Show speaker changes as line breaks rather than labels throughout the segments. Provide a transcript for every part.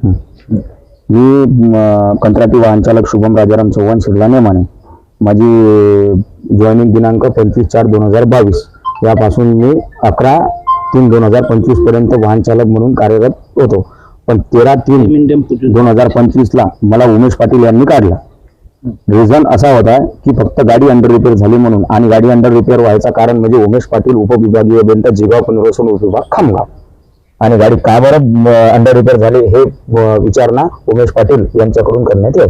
मी कंत्राटी वाहन चालक शुभम राजाराम चव्हाण शिरला नेमाने माझी जॉईनिंग दिनांक 25/4/2022 यापासून मी 11/3/2025 पर्यंत वाहन चालक म्हणून कार्यरत होतो. पण 13/3/2025 ला मला उमेश पाटील यांनी काढला. रिझन असा होता की फक्त गाडी अंडर रिपेअर झाली म्हणून, आणि गाडी अंडर रिपेअर व्हायचं कारण म्हणजे उमेश पाटील उपविभागीय अभियंता जिगाव पुनर्वसन उपविभाग खामगाव, आणि गाडी का बरं अंडर रिपेअर झाली हे विचारणा उमेश पाटील यांच्याकडून करण्यात येईल.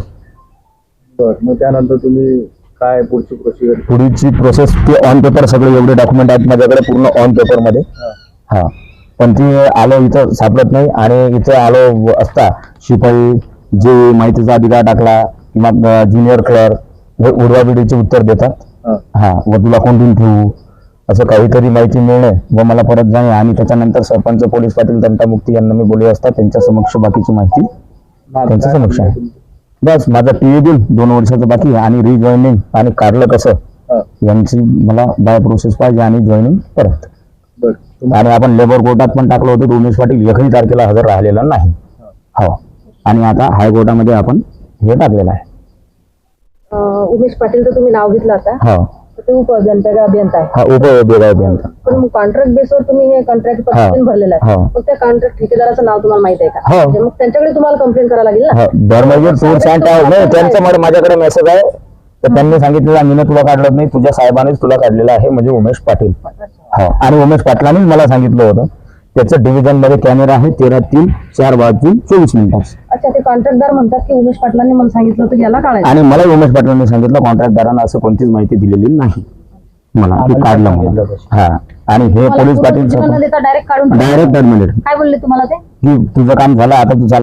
मग त्यानंतर तुम्ही काय
पुढची प्रोसेस ते ऑन पेपर सगळे एवढे डॉक्युमेंट आहेत माझ्याकडे पूर्ण ऑन पेपर मध्ये. हा, पण ती आलो इथं सापडत नाही, आणि इथं आलो असता शिपाई जे माहितीचा अधिकार टाकला किंवा ज्युनियर क्लर्क उडवाबिडीचे उत्तर देतात. हा, व तुला कोणतून ठेवू असं काहीतरी माहिती मिळणे व मला परत जाणे, आणि त्याच्यानंतर सरपंच पोलीस पाटील तंटामुक्ती यांना मी बोलले असता त्यांच्या समक्ष बाकीची माहिती त्यांच्या समक्ष आहे. बस माझा टीव्ही बिल 2 वर्षाचं बाकी, आणि रिजॉईनिंग आणि काढलं कसं यांची मला बाय प्रोसेस पाहिजे, आणि जॉईनिंग परत. आणि आपण लेबर कोर्टात पण टाकलं होतं, उमेश पाटील एकही तारखेला हजर राहिलेला नाही. हो, आणि आता हायकोर्टामध्ये आपण हे टाकलेलं आहे.
उमेश पाटील तर तुम्ही नाव घेतलं आता.
हो,
ते उप अभियंता का अभियंता आहे?
हा, अभियंता.
पण मग कॉन्ट्रॅक्ट बेसवर तुम्ही हे कॉन्ट्रॅक्ट पद्धतीने भरलेलं आहे. मग त्या कॉन्ट्रॅक्ट ठेकेदाराचं नाव तुम्हाला माहित आहे का? म्हणजे मग त्यांच्याकडे तुम्हाला कंप्लेंट करायला लागेल ना.
धर्मवीर टूर्स अँड ट्रॅव्हल्स त्यांचं माझ्याकडे मेसेज आहे, तर त्यांनी सांगितलेलं मी तुला काढलं नाही, तुझ्या साहेबांनीच तुला काढलेलं आहे, म्हणजे उमेश पाटील. हो, आणि उमेश पाटलांनीच मला सांगितलं होतं. त्याचं डिव्हिजन मध्ये कॅमेरा आहे 13/3/24.
अच्छा, ते कॉन्ट्रॅक्टदार म्हणतात की उमेश पाटलांनी मला सांगितलं होतं की याला काढायचं,
आणि मला उमेश पाटलांनी सांगितलं कॉन्ट्रॅक्टदारांना असं कोणतीच माहिती दिलेली नाही मला, की काढलं म्हणून. हा, आणि हे पोलीस पाटील
डायरेक्ट काढून
डायरेक्ट ऍडमिटेड
काय बोलले तुम्हाला ते?
की तुझं काम झालं, आता तू